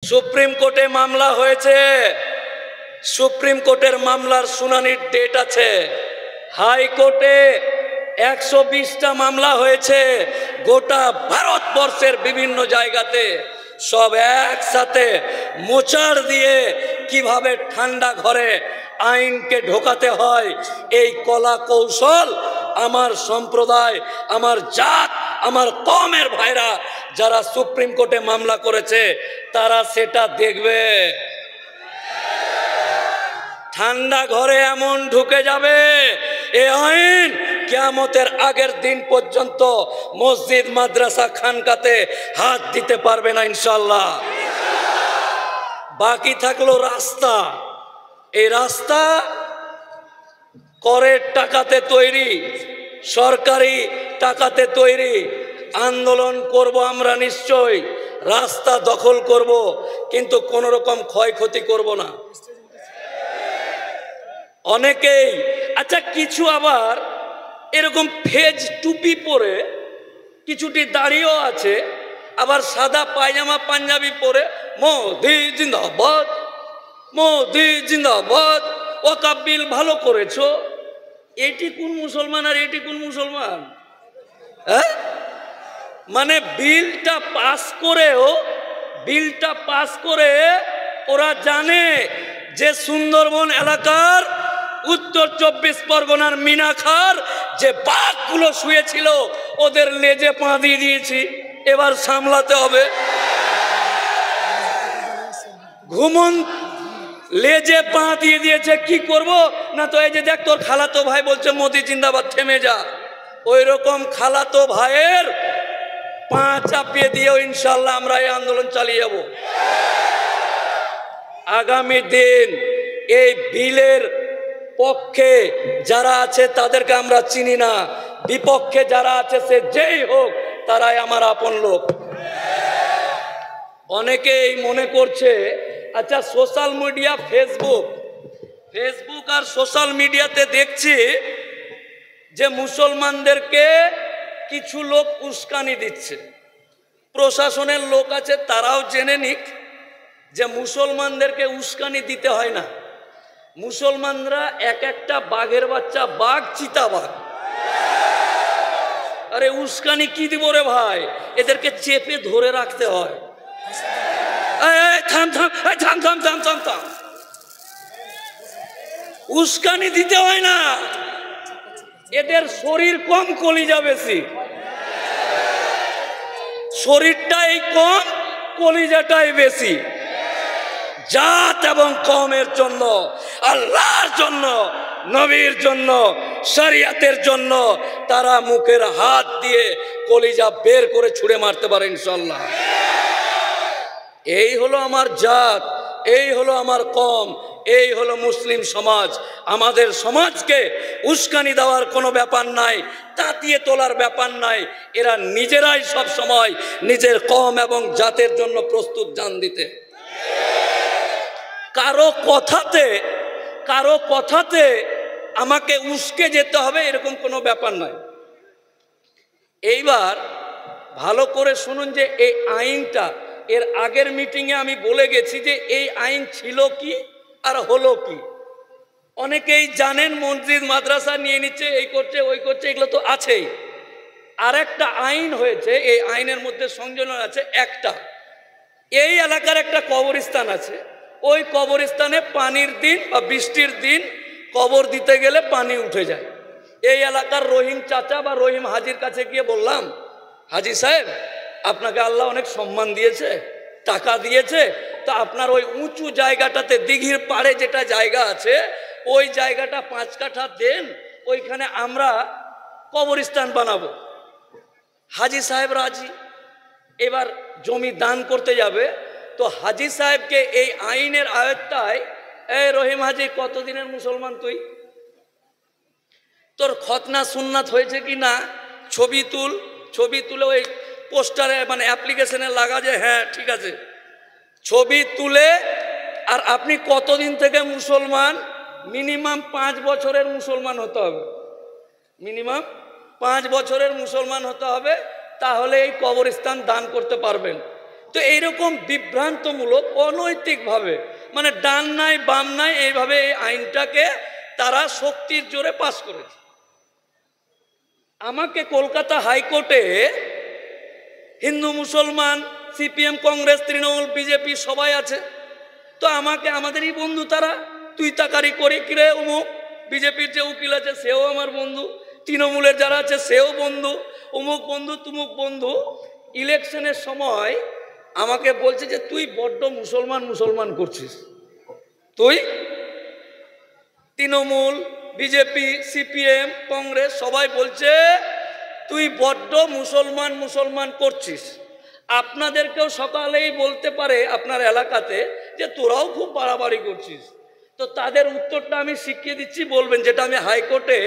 Supreme কোর্টে মামলা হয়েছে, সুপ্রিম কোর্টের মামলার শুনানির ডেট আছে। হাইকোর্টে 120টা মামলা হয়েছে গোটা ভারতবর্ষের বিভিন্ন জায়গাতে। সব একসাথে মোচাড় দিয়ে কিভাবে ঠান্ডা ঘরে আইনকে ঢোকাতে হয়, এই কলা কৌশল আমার সম্প্রদায়, আমার জাত, আমার কওমের ভাইরা যারা সুপ্রিম কোর্টে মামলা করেছে তারা সেটা দেখবে। ঠান্ডা ঘরে এমন ঢুকে যাবে এ আইন, কিয়ামতের আগের দিন পর্যন্ত মসজিদ মাদ্রাসা খানকাতে হাত দিতে পারবে না ইনশাআল্লাহ। বাকি থাকলো রাস্তা। এই রাস্তা করের টাকাতে তৈরি, সরকারি টাকাতে তৈরি। আন্দোলন করব আমরা নিশ্চয়, রাস্তা দখল করব, কিন্তু কোন রকম ক্ষয়ক্ষতি করব না। অনেকেই আচ্ছা, কিছু আবার এরকম ফেজ টুপি পরে, কিছুটি দাড়িও আছে, আবার সাদা পায়জামা পাঞ্জাবি পরে মোদি জিন্দাবাদ, মোদি জিন্দাবাদ, ওয়াকাফ বিল ভালো করেছো। এটি কোন মুসলমান আর এটি কোন মুসলমান? হ্যাঁ, মানে বিলটা পাস করে ওরা জানে যে সুন্দরবন এলাকার উত্তর 24 পরগনার মিনাখার যে বাঘগুলো শুয়েছিল ওদের লেজে পা দিয়ে দিয়েছি, এবার সামলাতে হবে। ঘুমন লেজে পা দিয়ে দিয়েছে, কি করব না? তো এই যে দেখ, তোর খালাতো ভাই বলছে মোদি জিন্দাবাদ, থেমে যা। ওই রকম খালাতো ভাইয়ের পা চাপিয়ে দিয়েও ইনশাল্লাহ আমরা এই আন্দোলন চালিয়ে যাব। আগামী দিন এই বিলের পক্ষে যারা আছে তাদেরকে আমরা চিনি না, বিপক্ষে যারা আছে সে যেই হোক তারাই আমার আপন লোক। অনেকেই মনে করছে, আচ্ছা সোশ্যাল মিডিয়া, ফেসবুক আর সোশ্যাল মিডিয়াতে দেখছি যে মুসলমানদেরকে কিছু লোক উস্কানি দিচ্ছে। প্রশাসনের লোক আছে, তারাও জেনে নিক যে মুসলমানদেরকে উস্কানি দিতে হয় না। মুসলমানরা এক একটা বাঘের বাচ্চা, বাঘ, চিতাবাঘ। আরে উস্কানি কি দিব রে ভাই? এদেরকে চেপে ধরে রাখতে হয়। থাম, উস্কানি দিতে হয় না। এদের শরীর কম, কলিজা বেশি। শরীরটাই কম, কলিজাটাই বেশি। জাত এবং কওমের জন্য, আল্লাহর জন্য, নবীর জন্য, শরিয়তের জন্য তারা মুখের হাত দিয়ে কলিজা বের করে ছুঁড়ে মারতে পারে ইনশাআল্লাহ। এই হলো আমার জাত, এই হলো আমার কওম, এই হলো মুসলিম সমাজ। আমাদের সমাজকে উস্কানি দেওয়ার কোনো ব্যাপার নাই, তাতিয়ে তোলার ব্যাপার নাই। এরা নিজেরাই সব সময় নিজের কওম এবং জাতের জন্য প্রস্তুত জান দিতে। কারো কথাতে আমাকে উস্কে যেতে হবে এরকম কোনো ব্যাপার নাই। এইবার ভালো করে শুনুন যে এই আইনটা, এর আগের মিটিংয়ে আমি বলে গেছি যে এই আইন ছিল কি আর হলো কি। অনেকেই জানেন মসজিদ মাদ্রাসা নিয়ে নিচ্ছে, এই করছে ওই করছে, এগুলো তো আছেই। আর একটা আইন হয়েছে, এই আইনের মধ্যে সংযোজন আছে একটা। এই এলাকার একটা কবরস্থান আছে, ওই কবরস্থানে পানির দিন বা বৃষ্টির দিন কবর দিতে গেলে পানি উঠে যায়। এই এলাকার রহিম চাচা বা রহিম হাজির কাছে গিয়ে বললাম, হাজি সাহেব আপনাকে আল্লাহ অনেক সম্মান দিয়েছে, টাকা দিয়েছে, তা আপনার ওই উঁচু জায়গাটাতে দিঘির পাড়ে যেটা জায়গা আছে ওই জায়গাটা 5 কাঠা দেন, ওইখানে আমরা কবরস্থান বানাবো। হাজি সাহেব রাজি। এবার জমি দান করতে যাবে, তো হাজি সাহেবকে এই আইনের আয়ত্তায়, এই রহিম হাজি কতদিনের মুসলমান তুই? তোর খতনা সুন্নাত হয়েছে কি না ছবি তুলে ওই পোস্টারে মানে অ্যাপ্লিকেশনে লাগা, যে হ্যাঁ ঠিক আছে, ছবি তুলে। আর আপনি কতদিন থেকে মুসলমান? মিনিমাম 5 বছরের মুসলমান হতে হবে, মিনিমাম 5 বছরের মুসলমান হতে হবে, তাহলে এই কবরস্থান দান করতে পারবেন। তো এইরকম বিভ্রান্তমূলক অনৈতিকভাবে, মানে ডান নাই বাম নাই, এইভাবে এই আইনটাকে তারা শক্তির জোরে পাস করেছে। আমাকে কলকাতা হাইকোর্টে হিন্দু মুসলমান, সিপিএম, কংগ্রেস, তৃণমূল, বিজেপি সবাই আছে। তো আমাকে আমাদেরই বন্ধু তারা, তুই তাকারি করে কিরে অমুক, বিজেপির যে উকিল আছে সেও আমার বন্ধু, তৃণমূলের যারা আছে সেও বন্ধু, অমুক বন্ধু তুমুক বন্ধু। ইলেকশনের সময় আমাকে বলছে যে তুই বড্ড মুসলমান মুসলমান করছিস, তুই তৃণমূল, বিজেপি, সিপিএম, কংগ্রেস সবাই বলছে তুই বড্ড মুসলমান মুসলমান করছিস। আপনাদেরকেও সকালেই বলতে পারে আপনার এলাকাতে যে তোরাও খুব বাড়াবাড়ি করছিস। তো তাদের উত্তরটা আমি শিখিয়ে দিচ্ছি, বলবেন, যেটা আমি হাইকোর্টে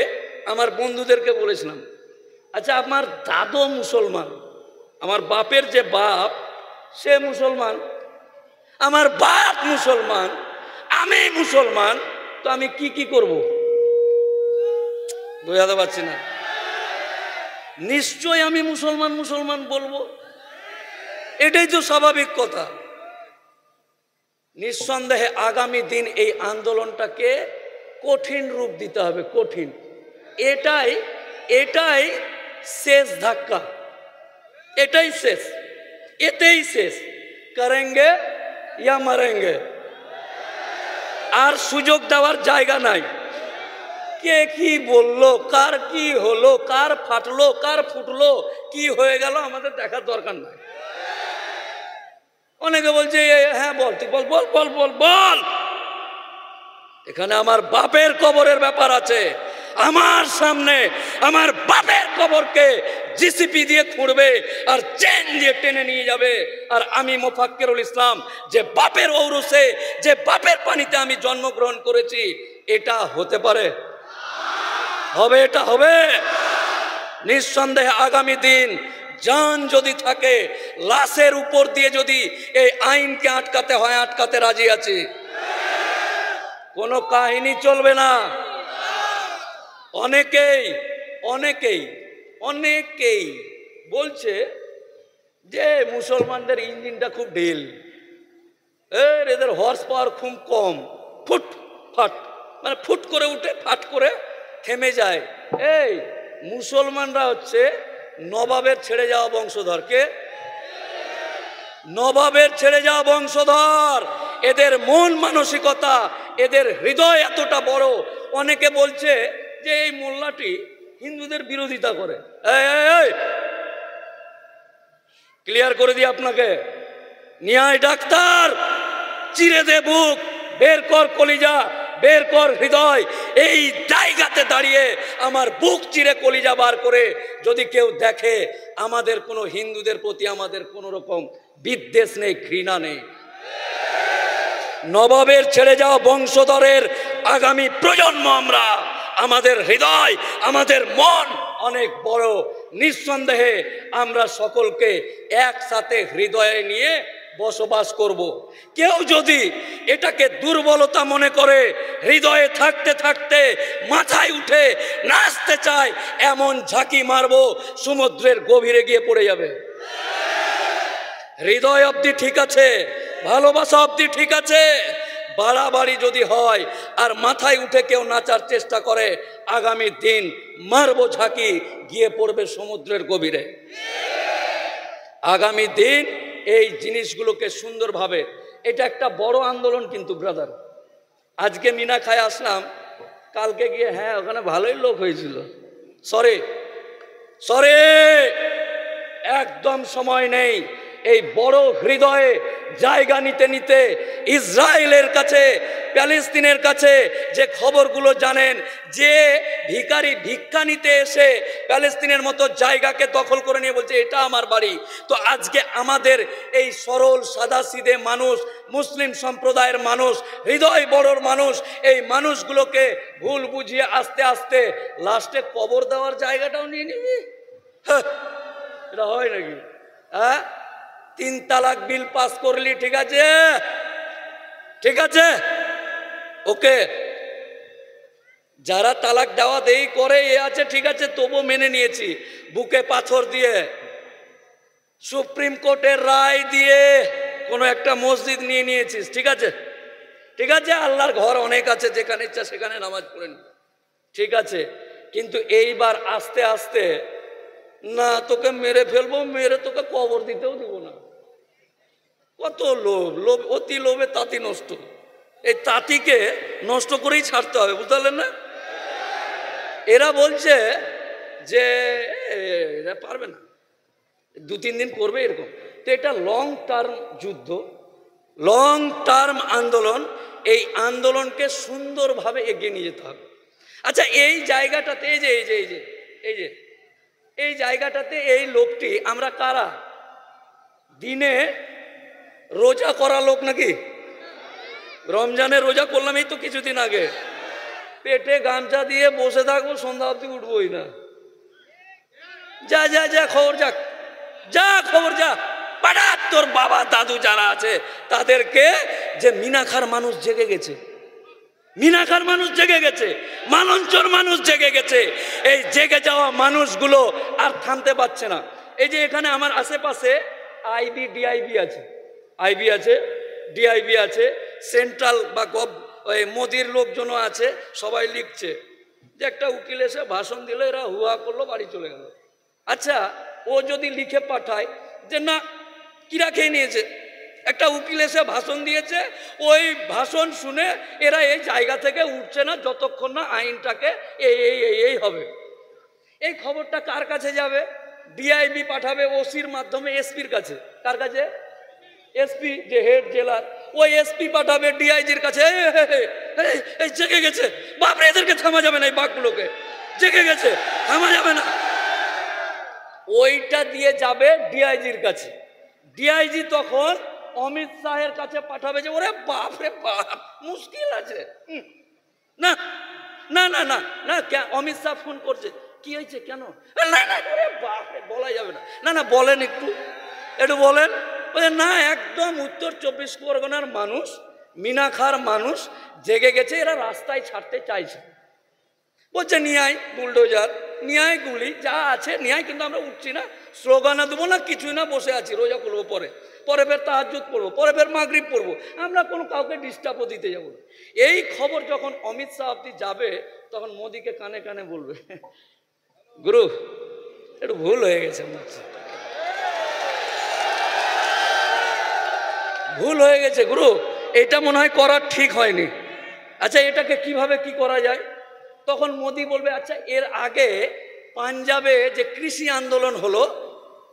আমার বন্ধুদেরকে বলেছিলাম। আচ্ছা, আমার দাদু মুসলমান, আমার বাপের যে বাপ সে মুসলমান, আমার বাপ মুসলমান, আমি মুসলমান, তো আমি কি কি করব? বোঝাতে পারছি না? নিশ্চয় আমি মুসলমান মুসলমান বলবো, এটাই তো স্বাভাবিক কথা। নিঃসন্দেহে আগামী দিন এই আন্দোলনটাকে কঠিন রূপ দিতে হবে, কঠিন। এটাই এটাই শেষ ধাক্কা, এটাই শেষ, এতেই শেষ। করেঙ্গে ইয়া মরেঙ্গে, আর সুযোগ দেওয়ার জায়গা নাই। কে কি বললো, কার কি হলো, কার ফাটলো, কার ফুটলো, কি হয়ে গেল আমাদের দেখার দরকার নাই। অনেকে বলছে হ্যাঁ বল, তুই বল বল বল বল বল। এখানে আমার বাপের কবরের ব্যাপার আছে। আমার সামনে আমার বাপের কবরকে জিসিপি দিয়ে খুঁড়বে আর চেন দিয়ে টেনে নিয়ে যাবে। আর আমি মোফাক্কেরুল ইসলাম, যে বাপের ঔরসে, যে বাপের পানিতে আমি জন্মগ্রহণ করেছি, এটা হতে পারে? হবে, এটা হবে নিঃসন্দেহে। আগামী দিন জান যদি থাকে, লাশের উপর দিয়ে যদি এই আইনকে আটকাতে হয়, আটকাতে রাজি আছি। কোনো কাহিনী চলবে না। অনেকেই অনেকেই অনেকেই বলছে যে মুসলমানদের ইঞ্জিনটা খুব ঢিল, এদের হর্স পাওয়ার খুব কম, ফুট ফাট, মানে ফুট করে উঠে ফাট করে থেমে যায়। এই মুসলমানরা হচ্ছে নবাবের ছেড়ে যাওয়া বংশধর। কে? নবাবের ছেড়ে যাওয়া বংশধর। এদের মন মানসিকতা, এদের হৃদয় এতটা বড়। অনেকে বলছে যে এই মোল্লাটি হিন্দুদের বিরোধিতা করে। ক্লিয়ার করে দিই আপনাকে, ন্যায় ডাক্তার, চিরে দে বুক, বের কর কলিজা, বের কর হৃদয়। এই জায়গাতে দাঁড়িয়ে আমার বুক চিরে কলিজা বার করে যদি কেউ দেখে, আমাদের কোনো হিন্দুদের প্রতি আমাদের কোনো রকম বিদ্বেষ নেই, ঘৃণা নেই। নবাবের ছেড়ে যাওয়া বংশধরের আগামী প্রজন্ম আমরা। আমাদের হৃদয়, আমাদের মন অনেক বড়। নিঃসন্দেহে আমরা সকলকে একসাথে হৃদয়ে নিয়ে বসবাস করব। কেউ যদি এটাকে দুর্বলতা মনে করে, হৃদয়ে থাকতে থাকতে মাথায় উঠে নাচতে চায়, এমন ঝাঁকি মারব সমুদ্রের গভীরে গিয়ে পড়ে যাবে। হৃদয় অবধি ঠিক আছে, ভালোবাসা অবধি ঠিক আছে, বাড়াবাড়ি যদি হয় আর মাথায় উঠে কেউ নাচার চেষ্টা করে, আগামী দিন মারবো ঝাঁকি, গিয়ে পড়বে সমুদ্রের গভীরে। আগামী দিন এই জিনিসগুলোকে সুন্দরভাবে, এটা একটা বড় আন্দোলন কিন্তু ব্রাদার। আজকে মিনা খায় আসলাম, কালকে গিয়ে হ্যাঁ ওখানে ভালোই লোক হয়েছিল। সরে সরে, একদম সময় নেই। এই বড় হৃদয়ে জায়গা নিতে নিতে ইসরায়েলের কাছে, প্যালেস্তিনের কাছে যে খবরগুলো জানেন, যে ভিখারি ভিক্ষা নিতে এসে প্যালেস্তিনের মতো জায়গাকে দখল করে নিয়ে বলছে এটা আমার বাড়ি। তো আজকে আমাদের এই সরল সাদাসিধে মানুষ, মুসলিম সম্প্রদায়ের মানুষ, হৃদয় বড়র মানুষ, এই মানুষগুলোকে ভুল বুঝিয়ে আস্তে আস্তে লাস্টে কবর দেওয়ার জায়গাটাও নিয়ে নিবি। এটা হয় নাকি? হ্যাঁ, 3 তালাক বিল পাস করলি, ঠিক আছে, ঠিক আছে, ওকে। যারা তালাক দেওয়া দেই করে এ আছে, ঠিক আছে, তবু মেনে নিয়েছি, বুকে পাথর দিয়ে সুপ্রিম কোর্টের রায় দিয়ে কোনো একটা মসজিদ নিয়ে নিয়েছিস, ঠিক আছে, ঠিক আছে, আল্লাহর ঘর অনেক আছে, যেখানে ইচ্ছা সেখানে নামাজ পড়েন, ঠিক আছে, কিন্তু এইবার আস্তে আস্তে না তোকে মেরে ফেলবো, মেরে তোকে কবর দিতেও দিব না। কত লোভ, লোভ, অতি লোভে তাঁতি নষ্ট। এই তাঁতিকে নষ্ট করেই ছাড়তে হবে, বুঝতে পারলেন না? এরা বলছে যে এরা পারবে না, 2-3 দিন করবে এরকম। তো এটা লং টার্ম যুদ্ধ, লং টার্ম আন্দোলন। এই আন্দোলনকে সুন্দরভাবে এগিয়ে নিয়ে যেতে হবে। আচ্ছা, এই জায়গাটাতে এই যে এই যে এই যে এই যে এই জায়গাটাতে এই লোকটি, আমরা কারা? দিনে রোজা করা লোক নাকি? রমজানে রোজা করলাম এই তো কিছুদিন আগে, পেটে গামছা দিয়ে বসে থাকবো, সন্ধ্যা অব্দি উঠবোই না। যা যা যা খবর, যাক যা খবর, যা পাঠা তোর বাবা দাদু যারা আছে তাদেরকে, যে মিনাখার মানুষ জেগে গেছে, মিনাখার মানুষ জেগে গেছে, মালঞ্চর মানুষ জেগে গেছে। এই জেগে যাওয়া মানুষগুলো আর থামতে পারছে না। এই যে এখানে আমার আশেপাশে আইবি ডিআইবি আছে, আইবি আছে, ডিআইবি আছে, সেন্ট্রাল বা মোদির লোকজনও আছে, সবাই লিখছে যে একটা উকিল এসে ভাষণ দিল, এরা হুয়া করলো, বাড়ি চলে গেল। আচ্ছা, ও যদি লিখে পাঠায় যে না কিরা খেয়ে নিয়েছে, একটা উকিল এসে ভাষণ দিয়েছে, ওই ভাষণ শুনে এরা এই জায়গা থেকে উঠছে না যতক্ষণ না আইনটাকে এই এই এই এই হবে। এই খবরটা কার কাছে যাবে? ডিআইবি পাঠাবে ওসির মাধ্যমে এসপির কাছে। কার কাছে? এসপি, যে হেড জেলার, ওই এসপি পাঠাবে ডিআইজির কাছে। এই জেগে গেছে, বাপরে এদেরকে থামা যাবে না, এই বাঘগুলোকে, জেগে গেছে, থামা যাবে না। ওইটা দিয়ে যাবে ডিআইজির কাছে। ডিআইজি তখন অমিত শাহের কাছে পাঠাবে যে ওরে বাপ রে বাপ, মুশকিল আছে। না না না না না, অমিত শাহ ফোন করছে, কি হয়েছে, কেন? না না ওরে বাপ রে, বলা যাবে না। না না বলেন, একটু একটু বলেন। না, একদম উত্তর 24 পরগনার মানুষ, মিনাখার মানুষ জেগে গেছে, এরা রাস্তায় ছাড়তে চাইছে। বলছে নিয়ে আয় বুলডোজার, নিয়ে আয় গুলি, যা আছে নিয়ে আয়, কিন্তু আমরা উঠছি না, স্লোগানা দেবো না, কিছুই না, বসে আছি, রোজা করবো, পরে পরে ফের তাহাজ্জুদ পড়বো, পরে ফের মাগরিব পড়বো, আমরা কোনো কাউকে ডিস্টার্বও দিতে যাবো না। এই খবর যখন অমিত শাহ অব্দি যাবে, তখন মোদিকে কানে কানে বলবে, গুরু একটু ভুল হয়ে গেছে, ভুল হয়ে গেছে গুরু, এটা মনে হয় করা ঠিক হয়নি। আচ্ছা, এটাকে কিভাবে কি করা যায়? তখন মোদি বলবে, আচ্ছা এর আগে পাঞ্জাবে যে কৃষি আন্দোলন হলো,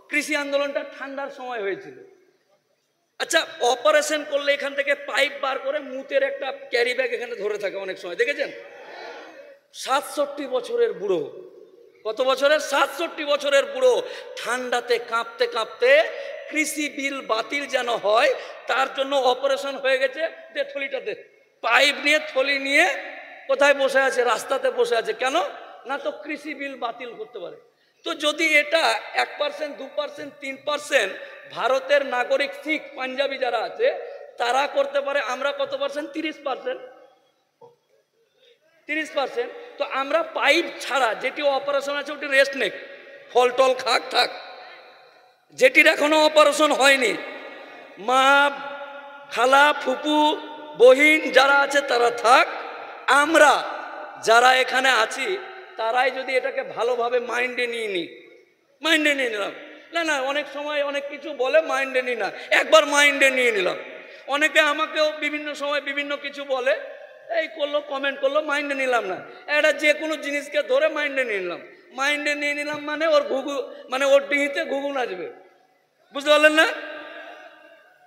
কৃষি আন্দোলনটা ঠান্ডার সময় হয়েছিল। আচ্ছা, অপারেশন করলে এখান থেকে পাইপ বার করে মুতের একটা ক্যারি ব্যাগ এখানে ধরে থাকে, অনেক সময় দেখেছেন। 67 বছরের বুড়ো, কত বছরের? 67 বছরের বুড়ো, ঠান্ডাতে কাঁপতে কাঁপতে কৃষি বিল বাতিল যেন হয় তার জন্য অপারেশন হয়ে গেছে। যে থলিটাতে পাইপ নিয়ে, থলি নিয়ে কোথায় বসে আছে? রাস্তাতে বসে আছে। কেন না, তো কৃষি বিল বাতিল করতে পারে। তো যদি এটা 1%, 2%, 3% ভারতের নাগরিক শিখ পাঞ্জাবি যারা আছে তারা করতে পারে, আমরা কত পার্সেন্ট? 30%। 30%। তো আমরা পাইপ ছাড়া, যেটি অপারেশন আছে ওটি রেস্ট নেক, ফল টল খাক থাক, যেটির এখনো অপারেশন হয়নি, মা খালা ফুপু বহিন যারা আছে তারা থাক, আমরা যারা এখানে আছি তারাই যদি এটাকে ভালোভাবে মাইন্ডে নিয়ে নিই, মাইন্ডে নিয়ে নিলাম। না না, অনেক সময় অনেক কিছু বলে, মাইন্ডে নিই না, একবার মাইন্ডে নিয়ে নিলাম। অনেকে আমাকেও বিভিন্ন সময় বিভিন্ন কিছু বলে, এই করলো, কমেন্ট করলো, মাইন্ডে নিলাম না। এটা যে কোনো জিনিসকে ধরে মাইন্ডে নিয়ে নিলাম। মাইন্ডে নিয়ে নিলাম মানে ওর ঘুঘু, মানে ওর ডিহিতে ঘুঘু নাচবে, বুঝতে পারলেন না?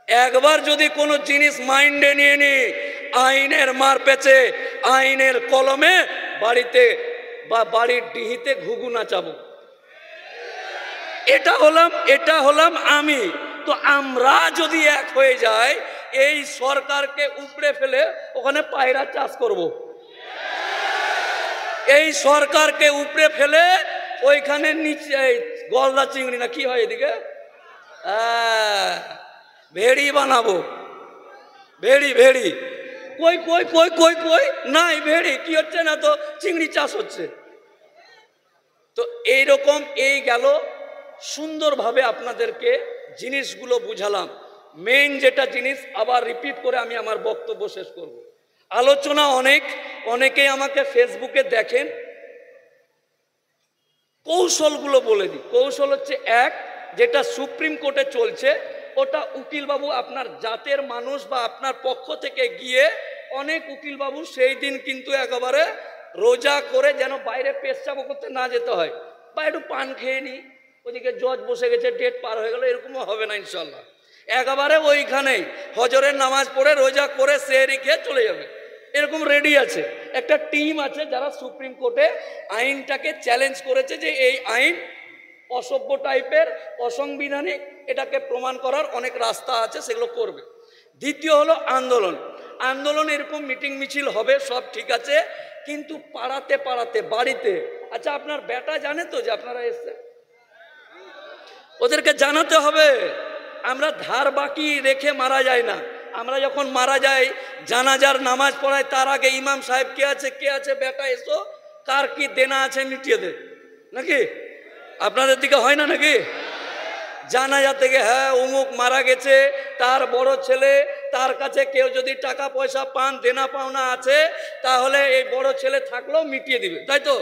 একবার যদি কোনো জিনিস মাইন্ডে নিয়ে নি, আইনের মার পেছে, আইনের কলমে বাড়িতে বা বাড়ির ডিহিতে ঘুঘু নাচাবো। এটা হলাম আমি। তো আমরা যদি এক হয়ে যাই, এই সরকারকে উপড়ে ফেলে ওখানে পায়রা চাষ করব। এই সরকারকে উপড়ে ফেলে ওইখানে নিচে গলদা চিংড়ি না কি হয় এদিকে, ভেড়ি বানাবো। ভেড়ি ভেড়ি কই কই কই কই কই নাই, ভেড়ি কি হচ্ছে না, তো চিংড়ি চাষ হচ্ছে। তো এইরকম এই গেল সুন্দরভাবে আপনাদেরকে জিনিসগুলো বুঝালাম। মেইন যেটা জিনিস আবার রিপিট করে আমি আমার বক্তব্য শেষ করব। আলোচনা অনেকেই আমাকে ফেসবুকে দেখেন, কৌশলগুলো বলে দিই। কৌশল হচ্ছে এক, যেটা সুপ্রিম কোর্টে চলছে ওটা উকিলবাবু আপনার জাতের মানুষ বা আপনার পক্ষ থেকে গিয়ে অনেক উকিলবাবু সেই দিন কিন্তু একেবারে রোজা করে যেন বাইরে পেশাব করতে না যেতে হয়, বা একটু পান খেয়ে নি, ওদিকে জজ বসে গেছে, ডেট পার হয়ে গেল, এরকমও হবে না ইনশাল্লাহ। একেবারে ওইখানেই হজরের নামাজ পড়ে রোজা করে সেহরি খেয়ে চলে যাবে, এরকম রেডি আছে। একটা টিম আছে যারা সুপ্রিম কোর্টে আইনটাকে চ্যালেঞ্জ করেছে যে এই আইন অসভ্য টাইপের, অসাংবিধানিক, এটাকে প্রমাণ করার অনেক রাস্তা আছে, সেগুলো করবে। দ্বিতীয় হলো আন্দোলন। আন্দোলন এরকম মিটিং মিছিল হবে, সব ঠিক আছে, কিন্তু পাড়াতে পাড়াতে বাড়িতে, আচ্ছা আপনার বেটা জানে তো যে আপনারা এসছে, ওদেরকে জানাতে হবে। আমরা ধার বাকি রেখে মারা যায় না। আমরা যখন মারা যাই জানাজার নামাজ পড়াই, তার আগে ইমাম সাহেব কে আছে বেটা এসো, কার কি দেনা আছে মিটিয়ে দে, নাকি? আপনাদের দিকে হয় না নাকি? জানাজা থেকে হ্যাঁ অমুক মারা গেছে, তার বড় ছেলে, তার কাছে কেউ যদি টাকা পয়সা পান, দেনা পাওনা আছে, তাহলে এই বড় ছেলে থাকলেও মিটিয়ে দিবে, তাই তো?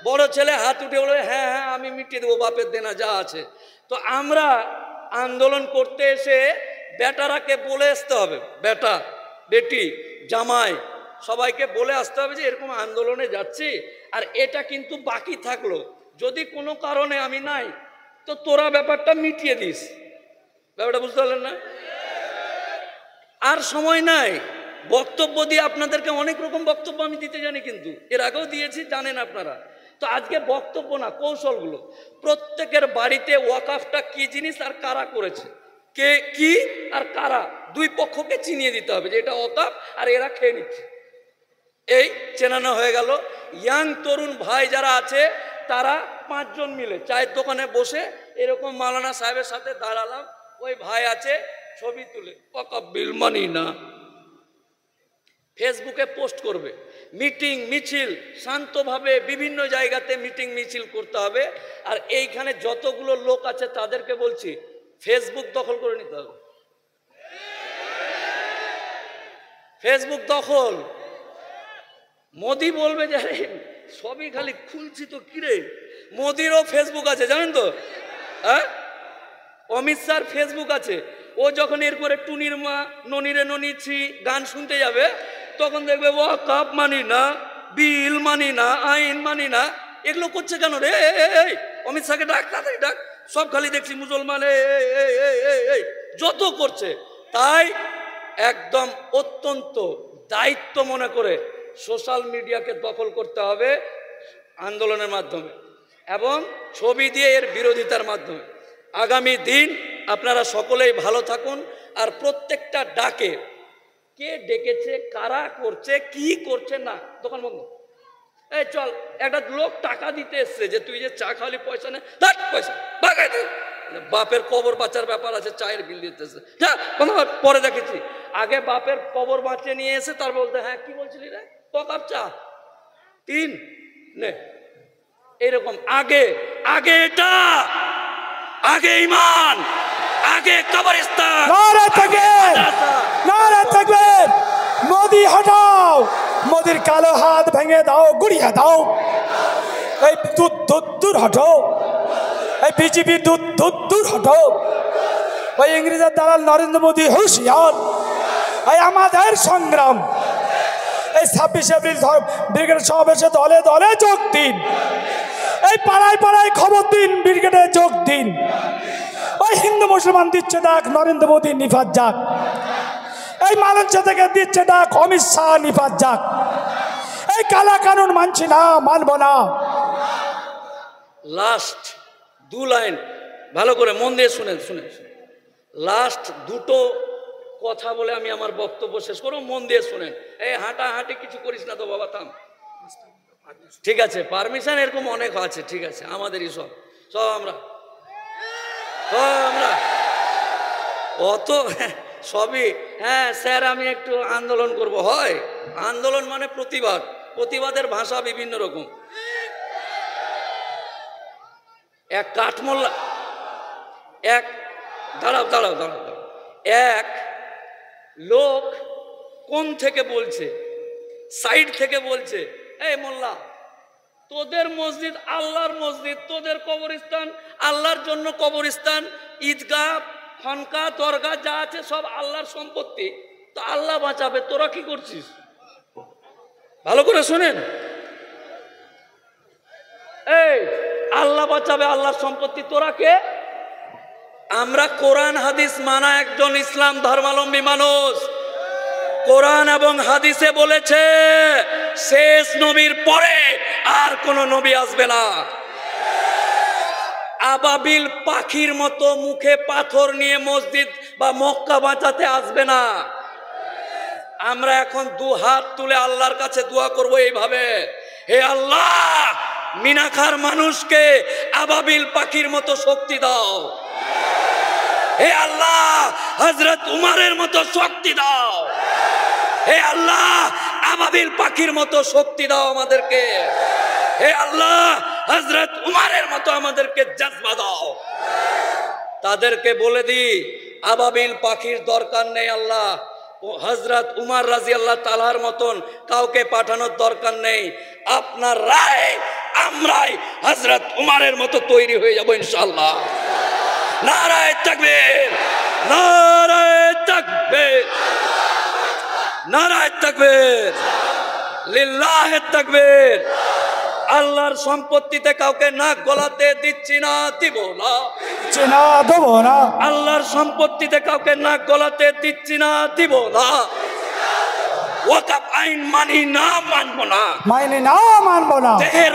বড় ছেলে হাত উঠে বলবে হ্যাঁ হ্যাঁ আমি মিটিয়ে দেবো বাপের দেনা যা আছে। তো আমরা আন্দোলন করতে এসে বেটারাকে বলে আসতে হবে, বেটা বেটি জামাই সবাইকে বলে আসতে হবে যে এরকম আন্দোলনে যাচ্ছি, আর এটা কিন্তু বাকি থাকলো, যদি কোনো কারণে আমি নাই তো তোরা ব্যাপারটা মিটিয়ে দিস। ব্যাপারটা বুঝতে পারলেন না? আর সময় নাই, বক্তব্য দিয়ে আপনাদেরকে অনেক রকম বক্তব্য আমি দিতে জানি, কিন্তু এর আগেও দিয়েছি, জানেন আপনারা। তো আজকে বক্তব্য না, কৌশলগুলো। প্রত্যেকের বাড়িতে ওয়াকাফটা কি জিনিস আর কারা করেছে, কে কি আর কারা, দুই পক্ষকে চিনিয়ে দিতে হবে যে এটা ওয়াকাফ আর এরা খেয়ে নিচ্ছে, এই চেনানো হয়ে গেল। ইয়াং তরুণ ভাই যারা আছে তারা 5 জন মিলে চায়ের দোকানে বসে এরকম মাওলানা সাহেবের সাথে দাঁড়ালাম, ওই ভাই আছে, ছবি তুলে ওয়াকাফ বিল মানি না, ফেসবুকে পোস্ট করবে। মিটিং মিছিল শান্তভাবে বিভিন্ন জায়গাতে মিটিং মিছিল করতে হবে। আর এইখানে যতগুলো লোক আছে তাদেরকে বলছি ফেসবুক দখল করে নিতে হবে। ফেসবুক দখল। মোদি বলবে যে সবই খালি খুলছি তো কিরে, মোদিরও ফেসবুক আছে জানেন তো, হ্যাঁ? অমিত শাহর ফেসবুক আছে। ও যখন এরপরে টুনির মা ননিরে ননিছি গান শুনতে যাবে, তখন দেখবে ওয়াকাফ মানি না, বিল মানি না, আইন মানি না, এগুলো করছে কেন রে? অমিত শাহকে ডাক, তাড়াতাড়ি ডাক, সব খালি দেখছি মুসলমান যত করছে। তাই একদম অত্যন্ত দায়িত্ব মনে করে সোশ্যাল মিডিয়াকে দখল করতে হবে আন্দোলনের মাধ্যমে এবং ছবি দিয়ে এর বিরোধিতার মাধ্যমে। আগামী দিন আপনারা সকলেই ভালো থাকুন। আর প্রত্যেকটা ডাকে কে ডেকেছে, কারা করছে, কি করছে না, দোকান বন্ধ। এই চল, একটা লোক টাকা দিতে এসছে যে তুই যে চা খাওয়ালি পয়সা নে, দেখ পয়সা বাগাই দে, বাপের কবর বাঁচার ব্যাপার আছে, চায়ের বিল দিতেছে, যা পরে দেখেছি। আগে বাপের কবর বাঁচিয়ে নিয়ে এসে তার বলতে হ্যাঁ কি বলছিলি রে, ক কাপ চা 3 নে, এরকম। আগে আগে এটা, আগে ইমান, আগে কবরস্থান। নারে তাকবীর, নারে তাকবীর। মোদি হটাও, মোদির কালো হাত ভেঙে দাও, গুড়িয়ে দাও। এই দূর হটো, এই বিজেপি দূর হটো। ওই ইংরেজের দালাল নরেন্দ্র মোদী হুঁশিয়ার। এই আমাদের সংগ্রাম, এই 26 এপ্রিল ব্রিগেড সমাবেশে দলে দলে যোগ দিন। এই পাড়ায় পাড়ায় খবর দিন, ব্রিগেডে যোগ দিন। ওই হিন্দু মুসলমান দিচ্ছে ডাক, নরেন্দ্র মোদী নিফাত যাক। এই মালঞ্চা থেকে দিচ্ছে ডাক, অমিত শাহ নিফাত যাক। এই কালা কানুন মানছি না, মানব না। লাস্ট 2 লাইন ভালো করে মন দিয়ে শুনেন, শুনেন। লাস্ট 2টো কথা বলে আমি আমার বক্তব্য শেষ করব, মন দিয়ে শুনেন। এই হাঁটাহাঁটি কিছু করিস না তো বাবা, থাম। ঠিক আছে, পারমিশন এরকম অনেক আছে, ঠিক আছে, আমাদেরই সব আমরা অত সবই হ্যাঁ স্যার আমি একটু আন্দোলন করব, হয় আন্দোলন মানে প্রতিবাদ, প্রতিবাদের ভাষা বিভিন্ন রকম। এক কাঠমোল্লা, এক দাঁড়াও দাঁড়াও দাঁড়াও দাঁড়াও। এক লোক কোন থেকে বলছে, সাইড থেকে বলছে, এই মোল্লা, তোদের মসজিদ আল্লাহর মসজিদ, তোদের কবরস্থান আল্লাহর জন্য কবরস্থান, ঈদগাহ খানকা দরগা যা আছে সব আল্লাহর সম্পত্তি, তো আল্লাহ বাঁচাবে, তোরা কি করছিস? ভালো করে শুনেন, এই আল্লাহ বাঁচাবে আল্লাহর সম্পত্তি, তোরা কে? আমরা কোরআন হাদিস মানা একজন ইসলাম ধর্মাবলম্বী মানুষ। কোরআন এবং হাদিসে বলেছে শেষ নবীর পরে আর কোন নবী আসবে না। আবাবিল পাখির মতো মুখে পাথর নিয়ে মসজিদ বা মক্কা বাঁচাতে আসবে না। আমরা এখন দু হাত তুলে আল্লাহর কাছে দোয়া করব এইভাবে, হে আল্লাহ, মিনাখার মানুষকে আবাবিল পাখির মতো শক্তি দাও। হে আল্লাহ, হযরত উমরের মতো শক্তি দাও। হে আল্লাহ, আবাবিল পাখির মতো শক্তি দাও আমাদেরকে। হে আল্লাহ, হযরত উমরের মতো আমাদেরকে জজবা দাও। তাদেরকে বলে দি আবাবিল পাখির দরকার নেই, আল্লাহ হযরত উমর রাদিয়াল্লাহু তাআলার মতন কাউকে পাঠানোর দরকার নেই। আপনার রায় আমরাই হযরত উমরের মতো তৈরি হয়ে যাব ইনশাআল্লাহ। নারায়ে তাকবীর, নারায়ে তাকবীর, নারায়ে তাকবীর, লিল্লাহি তাকবীর। আল্লাহর সম্পত্তিতে কাউকে নাক গলাতে দিচ্ছি না, দিব না, দেব না। আল্লাহর সম্পত্তিতে কাউকে নাক গলাতে দিচ্ছি না, দিব না। ওয়াকফ আইন মানি না, মানবো না, মাইনে না, মানবো না। দেহের